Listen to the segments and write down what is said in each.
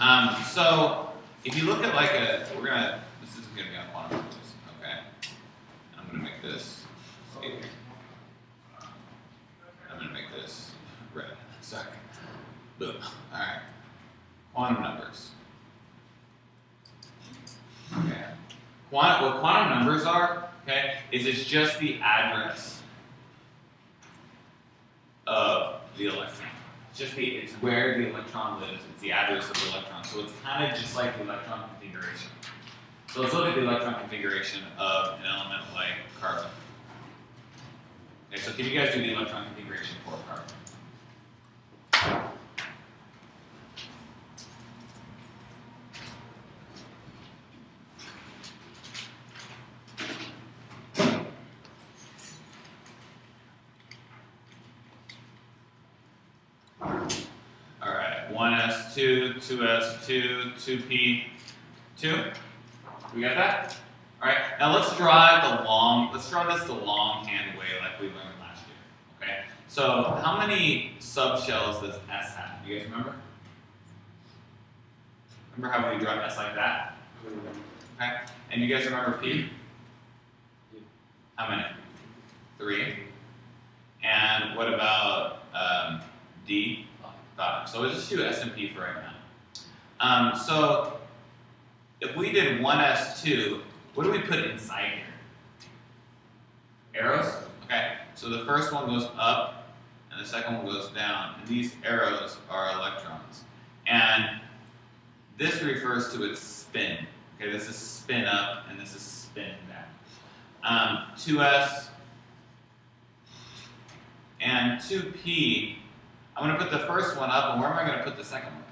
So if you look at like this isn't gonna be on quantum numbers, okay? I'm gonna make this, I'm gonna make this red, sorry. Boom, all right. Quantum numbers. Okay. What quantum numbers are, okay, is it's just the address of the electron. It's where the electron lives. It's the address of the electron. So it's kind of just like the electron configuration. So let's look at the electron configuration of an element like carbon. Okay, so can you guys do the electron configuration for carbon? All right, 1s2, 2s2, 2p, 2. We got that? All right. Now let's draw this the longhand way like we learned last year. Okay. So how many subshells does S have? Do you guys remember? Remember how we draw S like that? Okay. And you guys remember P? How many? 3. And what about D? 5. So we'll just do S and P for right now. So if we did 1s2, what do we put inside here? Arrows? Okay, so the first one goes up, and the second one goes down. And these arrows are electrons. And this refers to its spin. Okay, this is spin up, and this is spin down. 2s and 2p, I'm going to put the first one up, and where am I going to put the second one?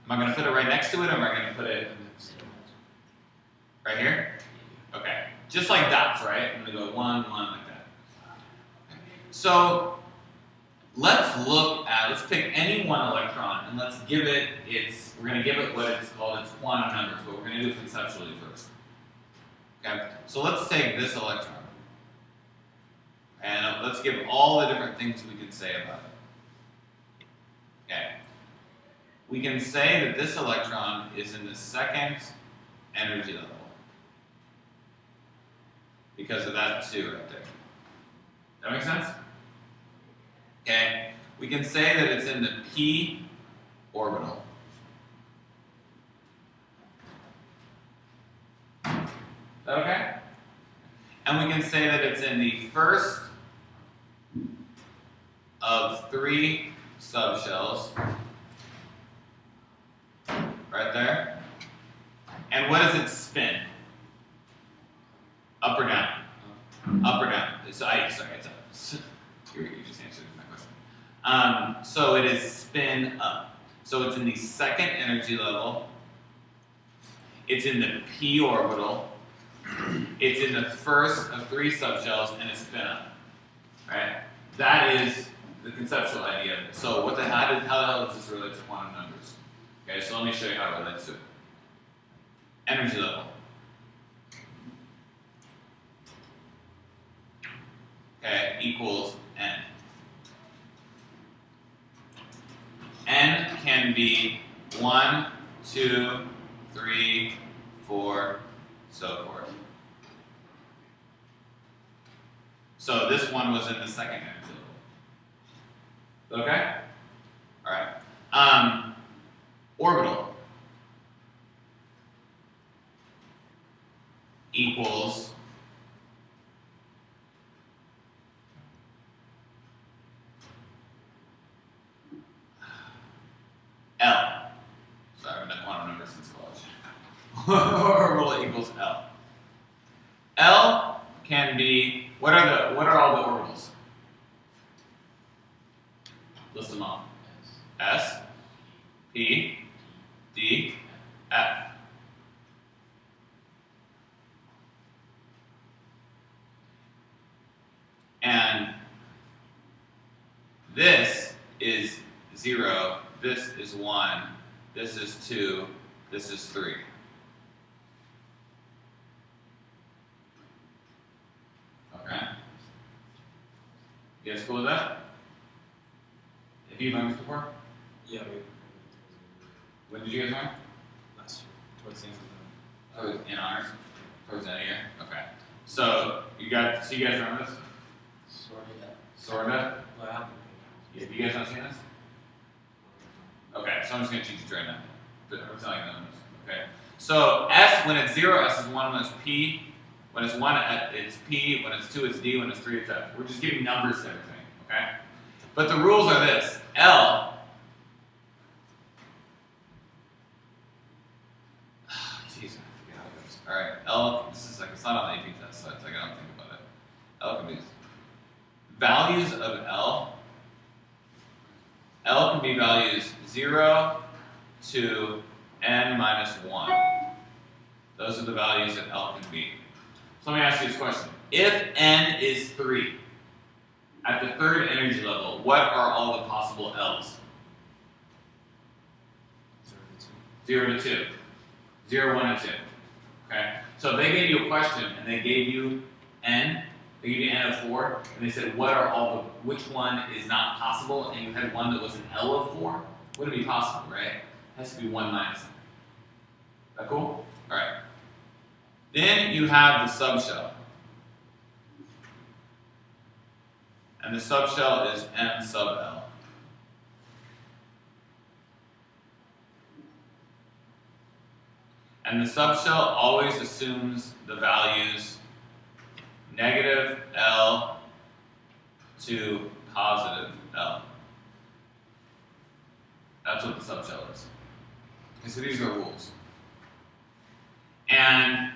Am I going to put it right next to it, or am I going to put it right here? Okay, just like dots, right? I'm going to go 1, 1, like that. So let's pick any one electron, and let's give it we're going to give it what it's called its quantum numbers, but we're going to do it conceptually first. Okay, so let's take this electron, and let's give all the different things we can say about it. Okay. We can say that this electron is in the second energy level because of that 2 right there. That make sense? Okay. We can say that it's in the p orbital. Is that okay? And we can say that it's in the first of 3 subshells. Right there. And what does it spin? Up or down? Up or down? Sorry, it's up. You just answered my question. So it is spin up. So it's in the second energy level. It's in the p orbital. It's in the first of 3 subshells, and it's spin up. Right? That is the conceptual idea of it. So how the hell does this relate to quantum numbers? Okay, so let me show you how it relates to it. Energy level. Okay, equals N. N can be 1, 2, 3, 4, so forth. So this one was in the second energy level. Okay? Alright. Orbital equals L. So I haven't done quantum numbers since college. Orbital equals L. L can be, what are all the orbitals? List them off. S, P, D, F. And this is 0, this is 1, this is 2, this is 3. Okay? You guys cool with that? Have you learned this before? Yeah, When did you guys learn? last year, towards the end of In honors? Towards the end of the year? Okay. So you guys remember this? Sorta? well, I have Have you guys not seen this? Okay, so I'm just gonna teach you right now. I'm telling you this. Okay. So S, when it's 0, S is 1, when it's P. When it's 1, it's P. When it's 2, it's D. When it's 3, it's F. We're just giving numbers to everything, okay? But the rules are this. L, jeez, I forget how it goes. Alright, L, this is like, it's not on the AP test, so it's like I don't think about it. L can be, values of L can be values 0 to n minus 1. Those are the values that L can be. So let me ask you this question. If n is 3, at the third energy level, what are all the possible L's? 0 to 2. 0, 1, and 2. Okay? So if they gave you a question and they gave you n, they gave you n of 4, and they said, which one is not possible, and you had one that was an L of 4, wouldn't be possible, right? It has to be 1 minus n. Is that cool? Alright. Then you have the subshell. And the subshell is m sub L. And the subshell always assumes the values negative L to positive L. That's what the subshell is. Okay, so these are rules. And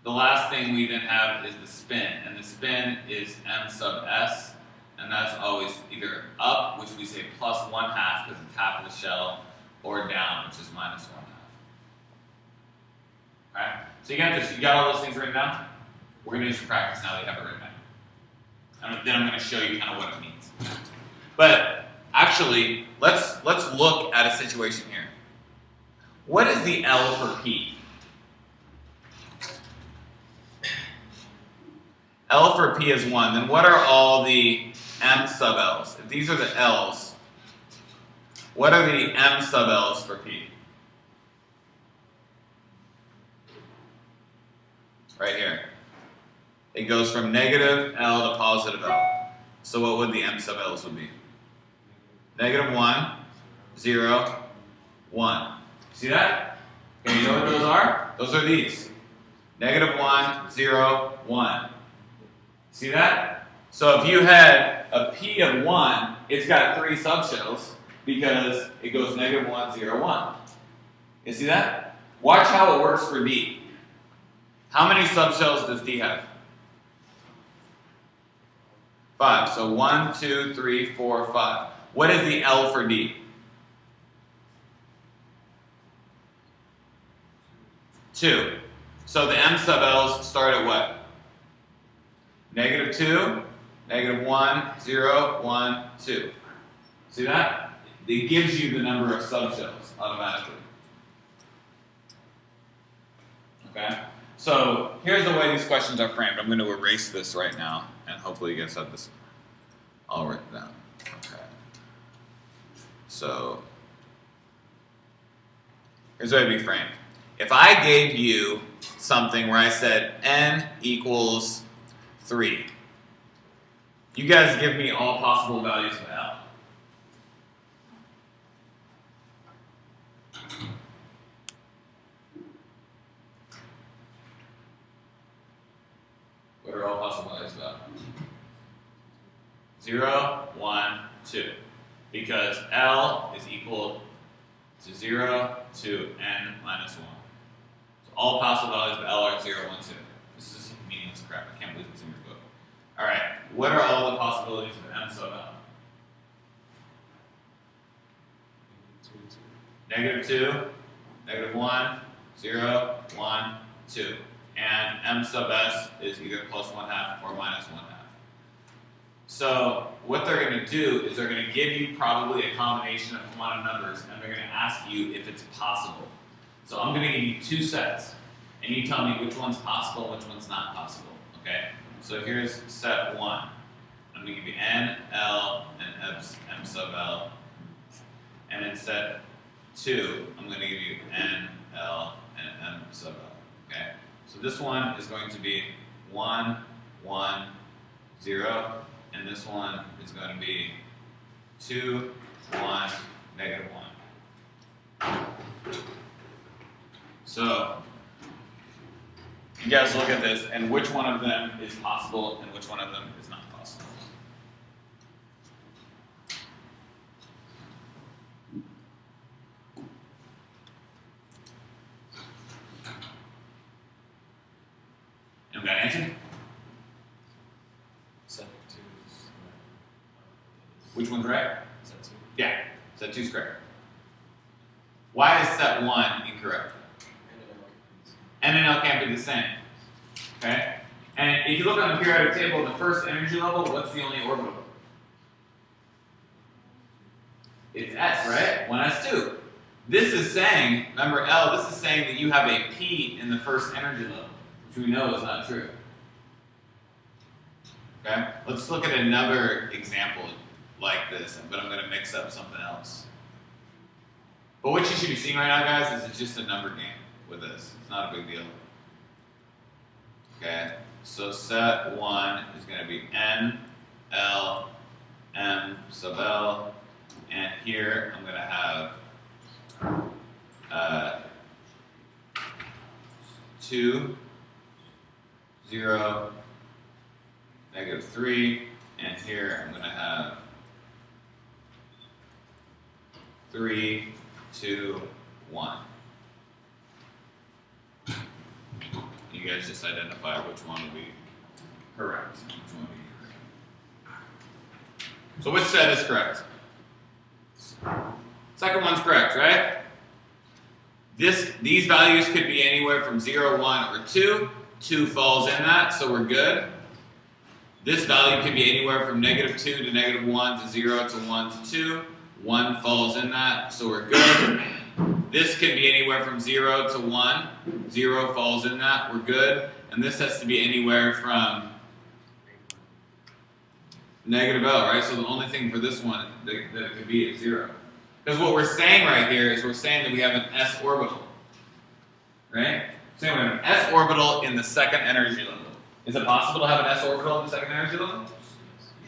the last thing we then have is the spin, and the spin is m sub s, and that's always either up, which we say plus 1/2 because it's half of the shell, or down, which is minus 1/2. Alright? So you got all those things written down? We're going to do some practice now that you have it written down. And then I'm going to show you kind of what it means. But actually, let's look at a situation here. What is the L for P? L for P is 1. Then what are all the M sub L's? If these are the L's, what are the M sub L's for P? Right here. It goes from negative L to positive L. So what would the M sub L's would be? Negative 1, 0, 1. See that? Okay, you know what those are? Those are these. Negative 1, 0, 1. See that? So if you had a P of 1, it's got 3 subshells because it goes negative 1, 0, 1. You see that? Watch how it works for D. How many subshells does D have? 5. So 1, 2, 3, 4, 5. What is the L for D? 2. So the M sub L's start at what? Negative 2, negative 1, 0, 1, 2. See that? It gives you the number of subshells automatically. Okay? So here's the way these questions are framed. I'm going to erase this right now, and hopefully you guys have this all written down. Okay. So here's the way it'd be framed. If I gave you something where I said n equals 3, you guys give me all possible values of L. What are all possible values of L? 0, 1, 2. Because L is equal to 0 to n minus 1. So all possible values of L are 0, 1, 2. This is meaningless crap. I can't believe it's in your book. Alright, what are all the possibilities of M sub L? Negative 2, negative 1, 0, 1, 2. And M sub S is either plus 1/2 or minus 1/2. So what they're going to do is they're going to give you probably a combination of quantum numbers, and they're going to ask you if it's possible. So I'm going to give you 2 sets, and you tell me which one's possible and which one's not possible. Okay? So here's set 1. I'm going to give you N, L, and M sub L. And in set 2, I'm going to give you N, L, and M sub L. Okay? So this one is going to be 1, 1, 0, and this one is going to be 2, 1, negative 1. So, you guys look at this, and which one of them is possible and which one of them is not possible. Anyone got an answer? Set 2 is Which one's right? set 2. Yeah, set 2 is correct. Why is set 1 incorrect? N and L can't be the same. Okay? And if you look on the periodic table, the first energy level, what's the only orbital? It's S, right? 1s2. This is saying, remember L, this is saying that you have a P in the first energy level, which we know is not true. Okay? Let's look at another example like this, but I'm going to mix up something else. But what you should be seeing right now, guys, is it's just a number game with this. It's not a big deal. Okay? So set 1 is going to be N, L, M sub L, and here I'm going to have 2, 0, negative 3, and here I'm going to have 3, 2, 1. You guys just identify which one will be correct. Which one will be correct. So which set is correct? Second one's correct, right? These values could be anywhere from 0, 1, or 2. 2 falls in that, so we're good. This value could be anywhere from negative 2 to negative 1 to 0 to 1 to 2. 1 falls in that, so we're good. This could be anywhere from 0 to 1. 0 falls in that, we're good. And this has to be anywhere from negative L, right? So the only thing for this one that it could be is 0. Because what we're saying right here is we're saying that we have an s orbital, right? So we have an s orbital in the second energy level. Is it possible to have an s orbital in the second energy level?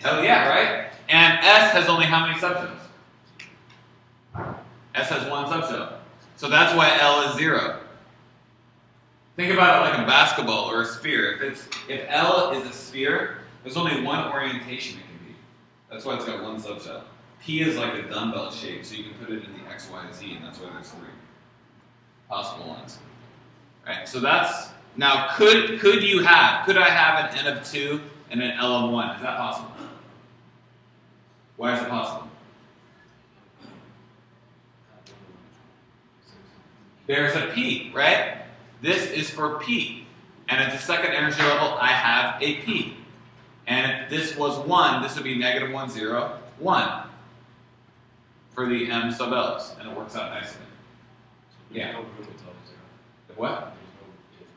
Hell yeah, right? And s has only how many subshells? S has 1 subshell. So that's why L is 0. Think about it like a basketball or a sphere. If L is a sphere, there's only one orientation it can be. That's why it's got 1 subshell. P is like a dumbbell shape, so you can put it in the X, Y, Z, and that's why there's 3 possible ones. Right? So that's, now could I have an N of 2 and an L of 1? Is that possible? Why is it possible? There's a P, right? This is for P. And at the second energy level, I have a P. And if this was 1, this would be negative 1, 0, 1 for the M sub L's. And it works out nicely. Yeah. No room until 0. The what?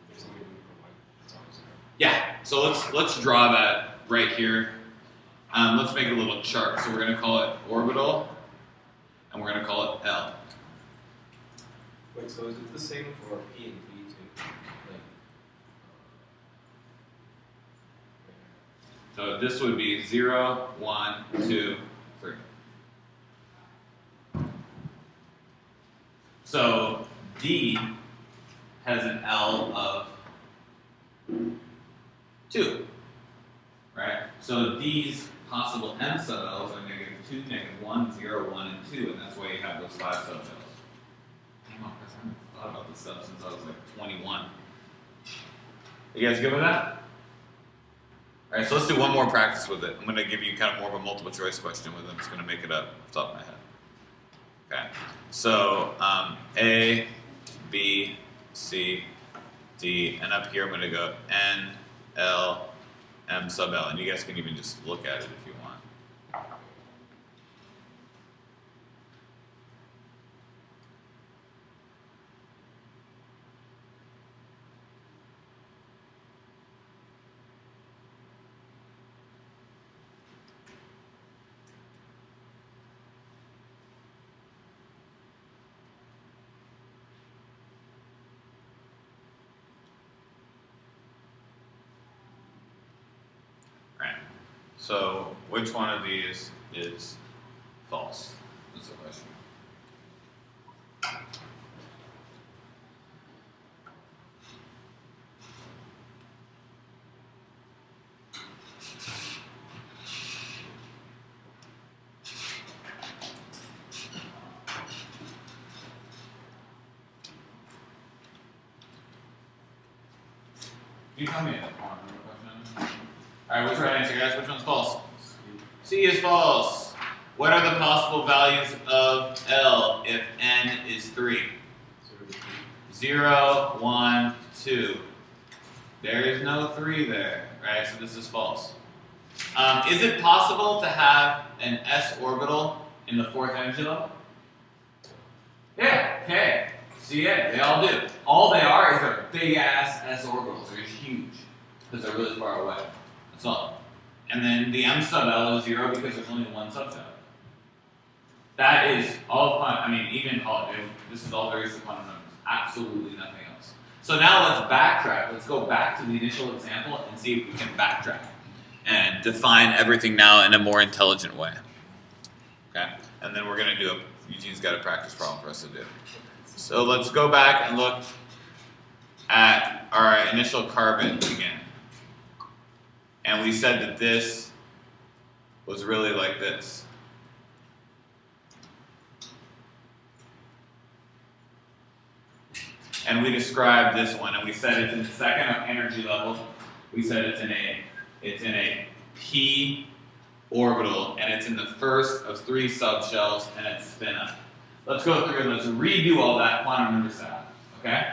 There's no room for 1 until 0. Yeah. So let's draw that right here. Let's make a little chart. So we're going to call it orbital, and we're going to call it L. Wait, so is it the same for P and P too? Like, So this would be 0, 1, 2, 3. So D has an L of 2, right? So D's possible M sub L's are negative 2, negative 1, 0, 1, and 2, and that's why you have those 5 sub L's. Damn, I haven't thought about this stuff since I was like 21. You guys good with that? All right, so let's do one more practice with it. I'm going to give you kind of more of a multiple choice question with it. I'm just going to make it up off the top of my head. Okay, so A, B, C, D, and up here I'm going to go N, L, M sub L, and you guys can even just look at it if you want. So which one of these is false? That's the question. Can you tell me a quantum number question? Alright, what's the right answer, guys? Which one's false? C is false. What are the possible values of L if n is 3? 0, 1, 2. There is no 3 there, right? So this is false. Is it possible to have an s orbital in the fourth energy level? Yeah, okay. See it? They all do. All they are is they're big ass s orbitals. They're huge because they're really far away. That's all. And then the m sub L is 0 because there's only one subset. That is all fun. I mean, even this is all there is to quantum numbers. Absolutely nothing else. So now let's backtrack. Let's go back to the initial example and see if we can backtrack and define everything now in a more intelligent way. Okay? And then we're going to do Eugene's got a practice problem for us to do. So let's go back and look at our initial carbon again. And we said that this was really like this. And we described this one, and we said it's in the second energy level. We said it's in a p orbital, and it's in the first of 3 subshells, and it's spin up. Let's go through and let's redo all that quantum number setup. Okay?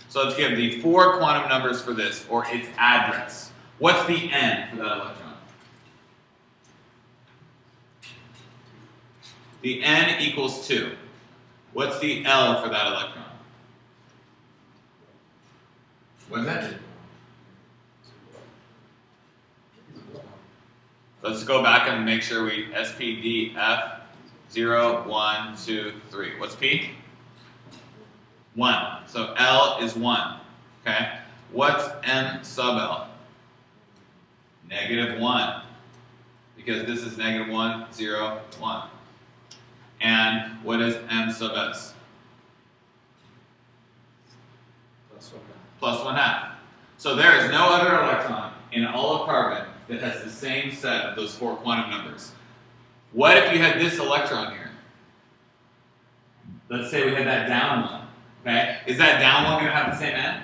So let's give the 4 quantum numbers for this, or its address. What's the n for that electron? The n equals 2. What's the L for that electron? What is that? Let's go back and make sure we SPDF 0, 1, 2, 3. What's P? 1. So L is 1. Okay? What's M sub L? -1. Because this is -1, 0, 1. And what is M sub S? Plus 1/2. So there is no other electron in all of carbon that has the same set of those 4 quantum numbers. What if you had this electron here? Let's say we had that down one. Okay? Is that down one going to have the same n?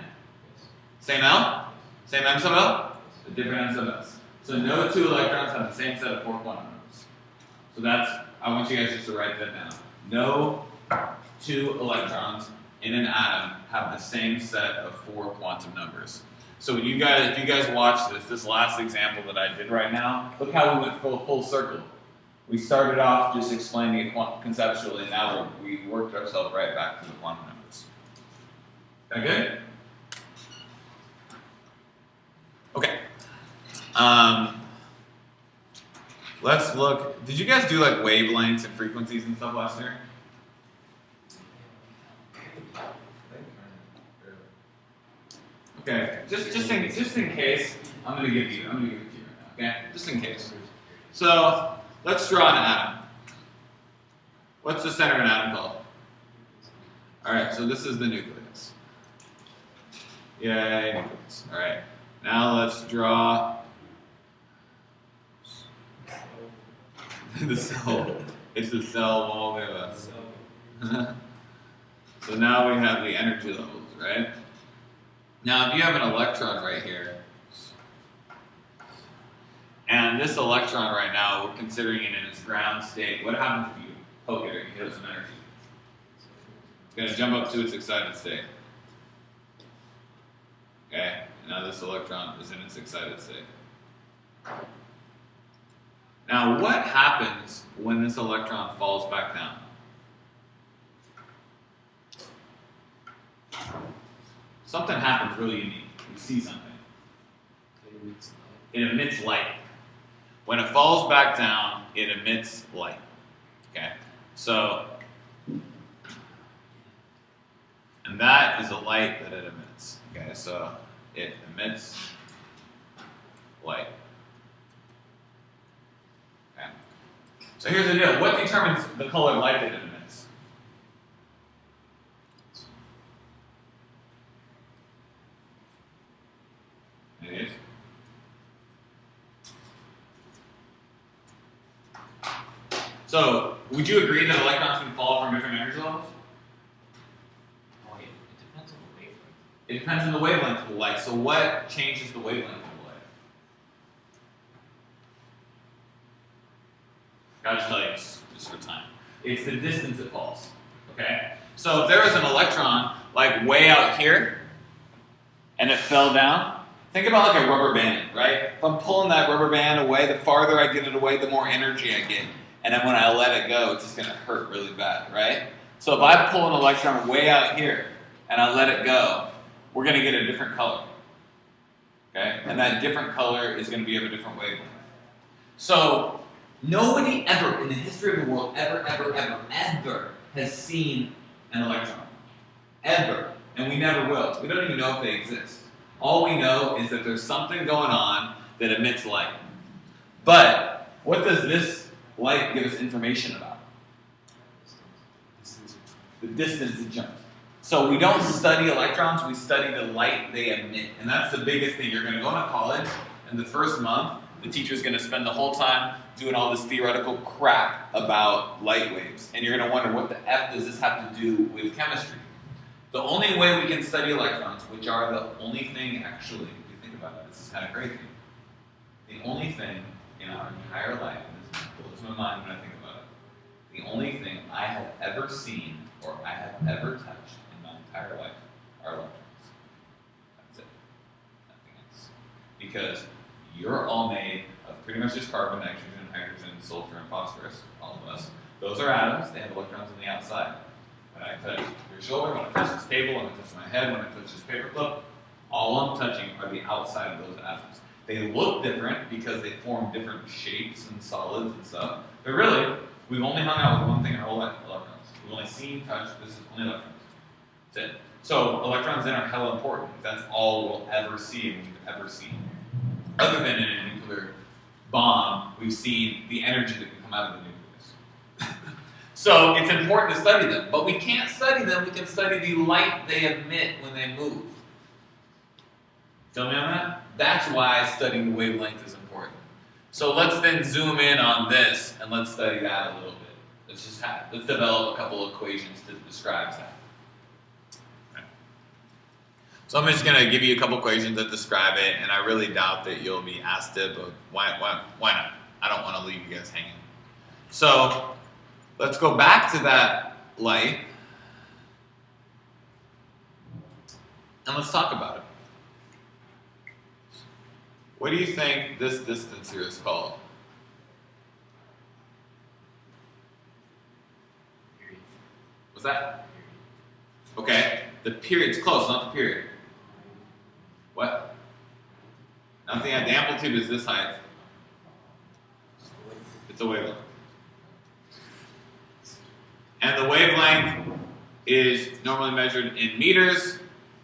Same L? Same M sub L? A different M sub S. So no 2 electrons have the same set of 4 quantum numbers. So I want you guys just to write that down. No 2 electrons in an atom have the same set of 4 quantum numbers. So if you guys watch this last example that I did right now, look how we went full circle. We started off just explaining it conceptually, and now we worked ourselves right back to the quantum numbers. Is that good? Okay. Let's look. Did you guys do like wavelengths and frequencies and stuff last year? Okay, just in case, I'm gonna give it to you right now, okay? Just in case. So let's draw an atom. What's the center of an atom called? Alright, so this is the nucleus. Yay, nucleus. Alright. Now let's draw the cell. It's the cell wall of us. So now we have the energy levels, right? Now, if you have an electron right here, and this electron right now, we're considering it in its ground state, what happens if you poke it or you hit it with some energy? It's going to jump up to its excited state. Okay, now this electron is in its excited state. Now, what happens when this electron falls back down? Something happens really unique. We see something. It emits light. When it falls back down, it emits light. Okay? So, and that is a light that it emits. Okay, so it emits light. So here's the deal. What determines the color of light that it emits? It is. So, would you agree that electrons can fall from different energy levels? Oh, yeah. It depends on the wavelength. It depends on the wavelength of the light. So what changes the wavelength of the light? I'll just tell you just for time. It's the distance it falls. Okay? So if there was an electron like way out here and it fell down, think about like a rubber band, right? If I'm pulling that rubber band away, the farther I get it away, the more energy I get. And then when I let it go, it's just going to hurt really bad, right? So if I pull an electron way out here and I let it go, we're going to get a different color. Okay? And that different color is going to be of a different wavelength. So nobody ever in the history of the world ever has seen an electron. Ever. And we never will. We don't even know if they exist. All we know is that there's something going on that emits light. But what does this light give us information about? The distance it jumps. So we don't study electrons, we study the light they emit. And that's the biggest thing. You're going to go to college, and the first month, the teacher's going to spend the whole time doing all this theoretical crap about light waves. And you're going to wonder, what the F does this have to do with chemistry? The only way we can study electrons, which are the only thing, actually, if you think about it, this is kind of crazy. The only thing in our entire life, and this blows my mind when I think about it, the only thing I have ever seen or I have ever touched in my entire life are electrons. That's it. Nothing else. Because you're all made of pretty much just carbon, nitrogen, hydrogen, sulfur, and phosphorus, all of us. Those are atoms. They have electrons on the outside. When I touch your shoulder, when I touch this table, when I touch my head, when I touch this paperclip, all I'm touching are the outside of those atoms. They look different because they form different shapes and solids and stuff. But really, we've only hung out with one thing our whole life, electrons. We've only seen, touched, this is only electrons. That's it. So electrons then are hella important. That's all we'll ever see and we've ever seen. Other than in a nuclear bomb, we've seen the energy that can come out of the nucleus. So it's important to study them, but we can't study them, we can study the light they emit when they move. Feel me on that? That's why studying the wavelength is important. So let's then zoom in on this and let's study that a little bit. Let's develop a couple of equations that describes that. Okay. So I'm just going to give you a couple equations that describe it, and I really doubt that you'll be asked it, but why not? I don't want to leave you guys hanging. So let's go back to that light, and let's talk about it. What do you think this distance here is called? What's that? Okay, the period's close, not the period. What? Nothing. The amplitude is this height. It's a wavelength. And the wavelength is normally measured in meters,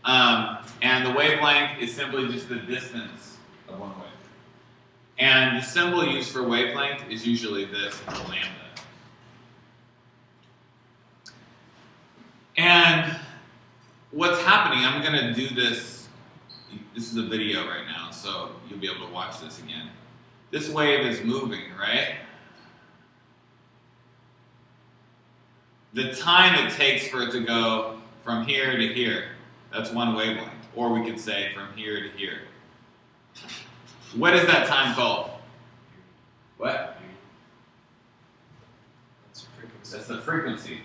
and the wavelength is simply just the distance of one wave. And the symbol used for wavelength is usually this, lambda. And what's happening, I'm going to do this, this is a video right now, so you'll be able to watch this again. This wave is moving, right? The time it takes for it to go from here to here, that's one wavelength. Or we could say from here to here. What is that time called? What? That's frequency. That's the frequency.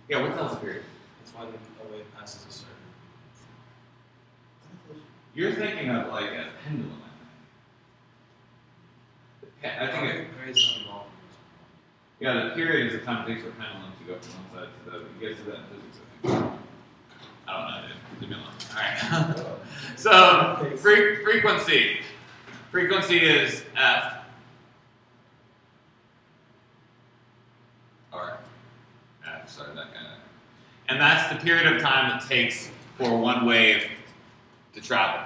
Yeah, what tells the period? That's why the wave passes a certain. You're thinking of like a pendulum, I think it, Period's not involved. yeah, the period is the time it takes for a pendulum to go from one side to the other. You guys do that in physics, I think. I don't know, dude. Leave me alone. Alright. So, frequency. Frequency is F. Or F, sorry, that kind of. And that's the period of time it takes for one wave to travel.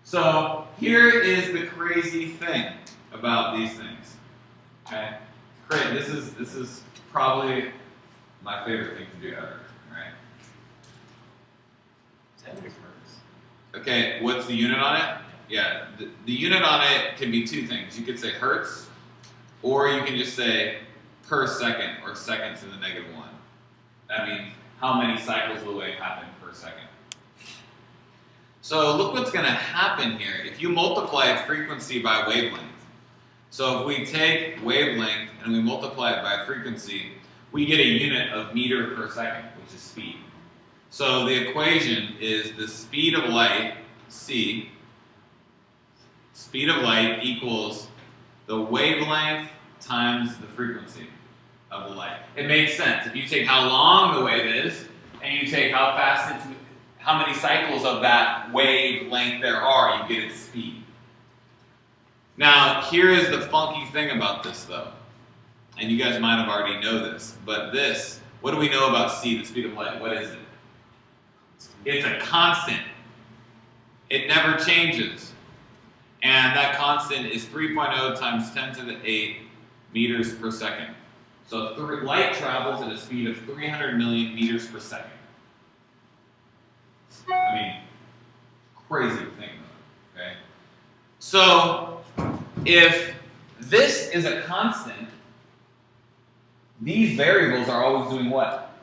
So, here is the crazy thing about these things. Okay? great. This is probably my favorite thing to do ever. Right? 10 hertz. Okay, what's the unit on it? Yeah, the unit on it can be two things. You could say hertz, or you can just say per second, or seconds to the negative 1. That means how many cycles of the wave happen per second. So look what's going to happen here. If you multiply frequency by wavelength, so if we take wavelength and we multiply it by frequency, we get a unit of meter per second, which is speed. So the equation is the speed of light, c, speed of light equals the wavelength times the frequency of the light. It makes sense. If you take how long the wave is, and you take how fast it's, how many cycles of that wavelength there are, you get its speed. Now, here is the funky thing about this, though. And you guys might have already know this, but this, what do we know about c, the speed of light? What is it? It's a constant. It never changes. And that constant is 3.0 times 10 to the 8 meters per second. So light travels at a speed of 300 million meters per second. I mean, crazy thing, though, okay? So, if this is a constant, these variables are always doing what?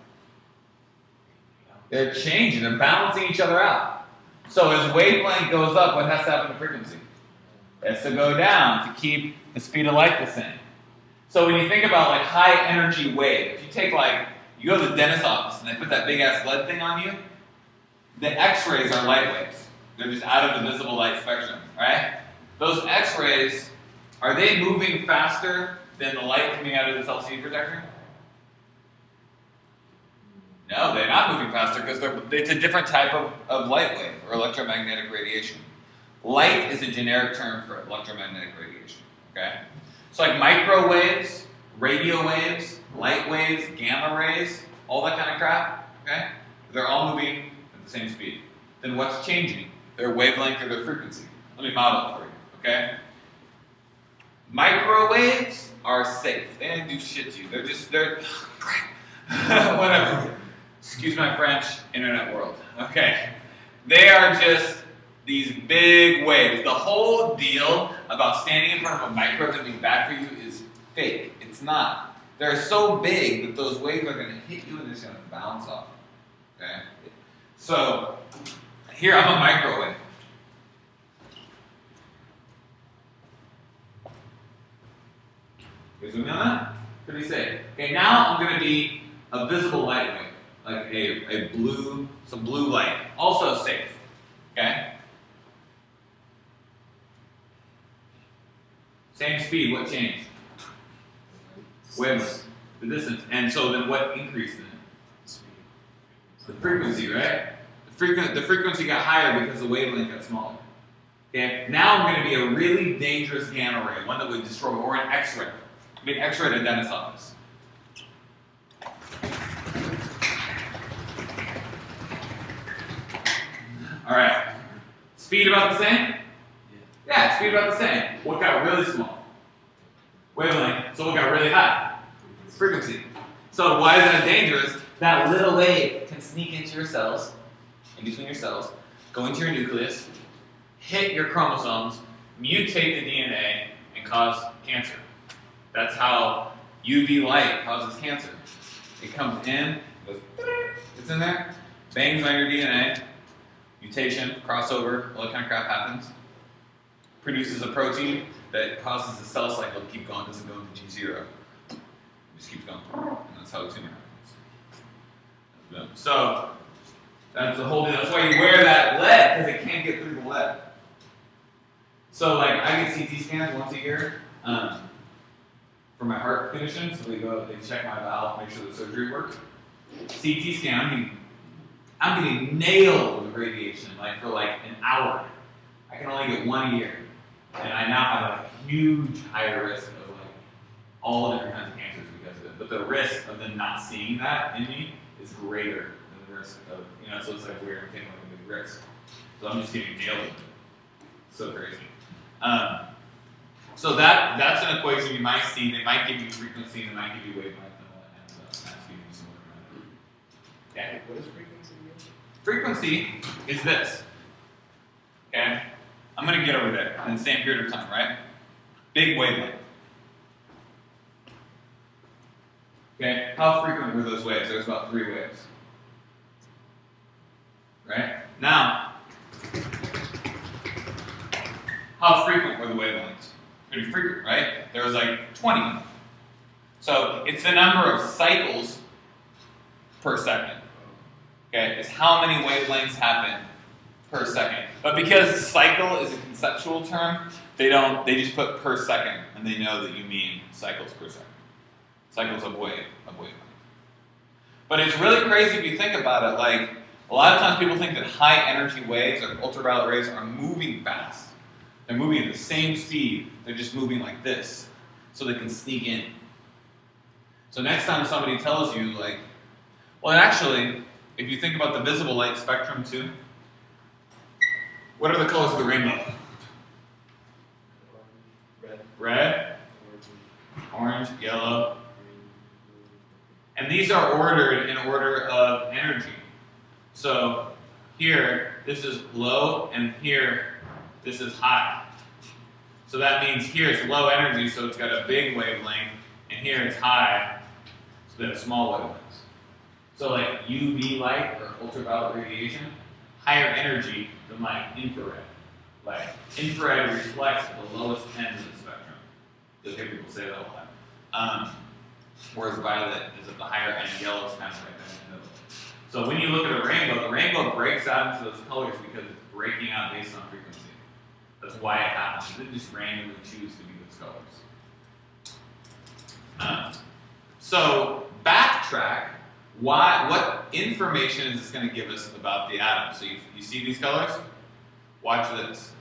They're changing, they're balancing each other out. So as wavelength goes up, what has to happen to frequency? It has to go down to keep the speed of light the same. So when you think about like high energy wave, if you take like, you go to the dentist's office and they put that big ass lead thing on you, the X-rays are light waves. They're just out of the visible light spectrum, right? Those X-rays, are they moving faster than the light coming out of this LCD projector? No, they're not moving faster because it's a different type of light wave or electromagnetic radiation. Light is a generic term for electromagnetic radiation, okay? So like microwaves, radio waves, light waves, gamma rays, all that kind of crap, okay? They're all moving at the same speed. Then what's changing? Their wavelength or their frequency. Let me model it for you, okay? Microwaves are safe. They don't do shit to you. They're whatever. Excuse my French, internet world. Okay. They are just these big waves. The whole deal about standing in front of a microwave and being bad for you is fake. It's not. They're so big that those waves are going to hit you and they're just going to bounce off. Okay? So, here I'm a microwave. You guys with me on that? Pretty safe. Okay, now I'm going to be a visible light wave. Like some blue light. Also safe. Okay? Same speed, what changed? Wavelength, the distance. And so then what increased then? The frequency, right? The frequency got higher because the wavelength got smaller. Okay? Now I'm going to be a really dangerous gamma ray, one that would destroy, or an X-ray. I mean, X-ray at a dentist's office. All right. Speed about the same? Yeah, speed about the same. What got really small? Wavelength. So what got really high? Frequency. So why is that dangerous? That little wave can sneak into your cells, in between your cells, go into your nucleus, hit your chromosomes, mutate the DNA, and cause cancer. That's how UV light causes cancer. It comes in, goes, it's in there, bangs on your DNA, mutation, crossover, all that kind of crap happens. Produces a protein that causes the cell cycle to keep going, doesn't go into G0. It just keeps going, and that's how the tumor happens. So, that's the whole deal. That's why you wear that lead, because it can't get through the lead. So, like, I get CT scans once a year for my heart condition, so they check my valve, make sure the surgery works. CT scan, I'm getting nailed with radiation, like, for like an hour. I can only get one a year. And I now have a huge higher risk of like all different kinds of cancers because of it. But the risk of them not seeing that in me is greater than the risk of, so it's like weird, I'm taking like a big risk. So I'm just getting nailed with it. So crazy. So that's an equation you might see. They might give you frequency and they might give you wavelength and that's giving you some work. Okay. What is frequency again? Frequency is this. Okay? I'm going to get over there in the same period of time, right? Big wavelength. Okay? How frequent were those waves? There's about 3 waves. Right? Now, how frequent were the wavelengths? Pretty frequent, right? There was like 20. So it's the number of cycles per second. Okay? It's how many wavelengths happen per second. But because cycle is a conceptual term, they just put per second, and they know that you mean cycles per second. Cycles of wavelength. But it's really crazy if you think about it. Like, a lot of times people think that high energy waves or ultraviolet rays are moving fast. They're moving at the same speed. They're just moving like this, so they can sneak in. So next time somebody tells you, like, well, actually, if you think about the visible light spectrum too, what are the colors of the rainbow? Red, orange, yellow. And these are ordered in order of energy. So here, this is low, and here, this is high. So that means here it's low energy, so it's got a big wavelength, and here it's high, so they have small wavelengths. So like UV light or ultraviolet radiation, higher energy than like infrared. Like infrared reflects at the lowest end of the spectrum. You'll hear people say that a lot. Whereas violet is at the higher end, yellow is kind of right there in the middle. So when you look at the rainbow breaks out into those colors because it's breaking out based on frequency. That's why it happens. It didn't just randomly choose to be those colors. So backtrack. What information is this going to give us about the atom? So you see these colors? Watch this.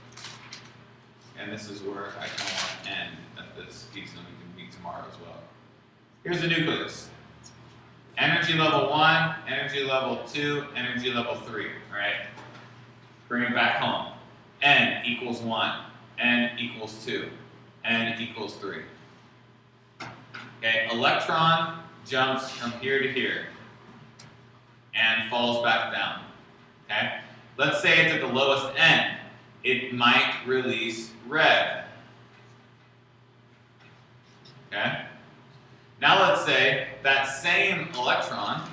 And this is where I kind of want to end at this piece, and we can meet tomorrow as well. Here's the nucleus. Energy level 1, energy level 2, energy level 3. All right? Bring it back home. N equals 1, N equals 2, N equals 3. Okay, electron jumps from here to here and falls back down. Okay? Let's say it's at the lowest N. It might release red. Okay? Now let's say that same electron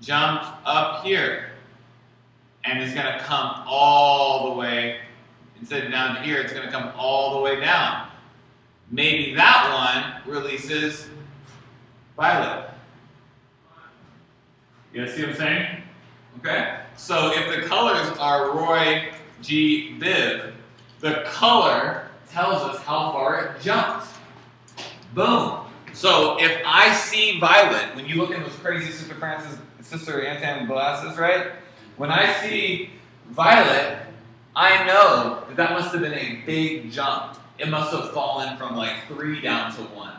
jumped up here and is going to come all the way, instead of down to here, it's going to come all the way down. Maybe that one releases violet. You guys see what I'm saying? Okay? So if the colors are Roy, G, Biv, the color tells us how far it jumped. Boom. So if I see violet, when you look in those crazy Sister Anton glasses, right? When I see violet, I know that must have been a big jump. It must have fallen from like 3 down to 1.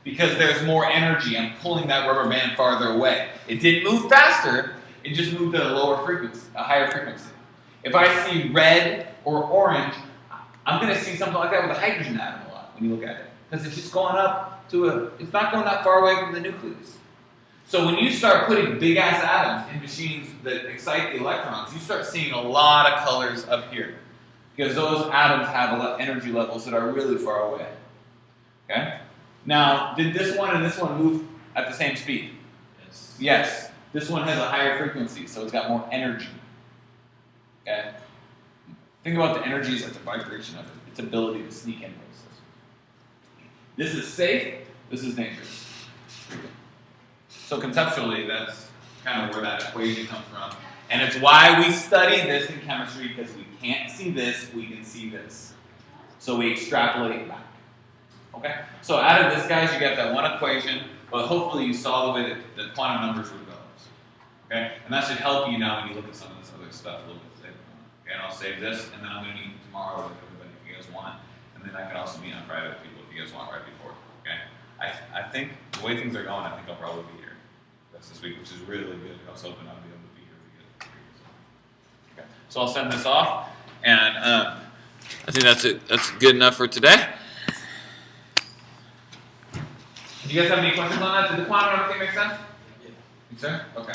Because there's more energy. I'm pulling that rubber band farther away. It didn't move faster, it just moved at a lower frequency, a higher frequency. If I see red or orange, I'm going to see something like that with a hydrogen atom a lot when you look at it. Because it's just going up to it's not going that far away from the nucleus. So when you start putting big ass atoms in machines that excite the electrons, you start seeing a lot of colors up here. Because those atoms have energy levels that are really far away. Okay? Now, did this one and this one move at the same speed? Yes. Yes. This one has a higher frequency, so it's got more energy. Okay? Think about the energy as the vibration of it, its ability to sneak in places. This is safe, this is dangerous. So conceptually, that's kind of where that equation comes from. And it's why we study this in chemistry, because we can't see this, we can see this. So we extrapolate back. Okay? So out of this, guys, you got that one equation, but hopefully you saw the way that the quantum numbers were developed. Okay? And that should help you now when you look at some of this other stuff a little bit later on. Okay? And I'll save this, and then I'm going to meet tomorrow with everybody if you guys want. And then I can also meet on Friday with people if you guys want right before. Okay? I think the way things are going, I think I'll probably be here this week, which is really good. I was hoping I'd be able to be here to get it. Okay. So I'll send this off, and I think that's it. That's good enough for today. Do you guys have any questions on that? Did the quantum and everything make sense? Yeah. You sure? Okay.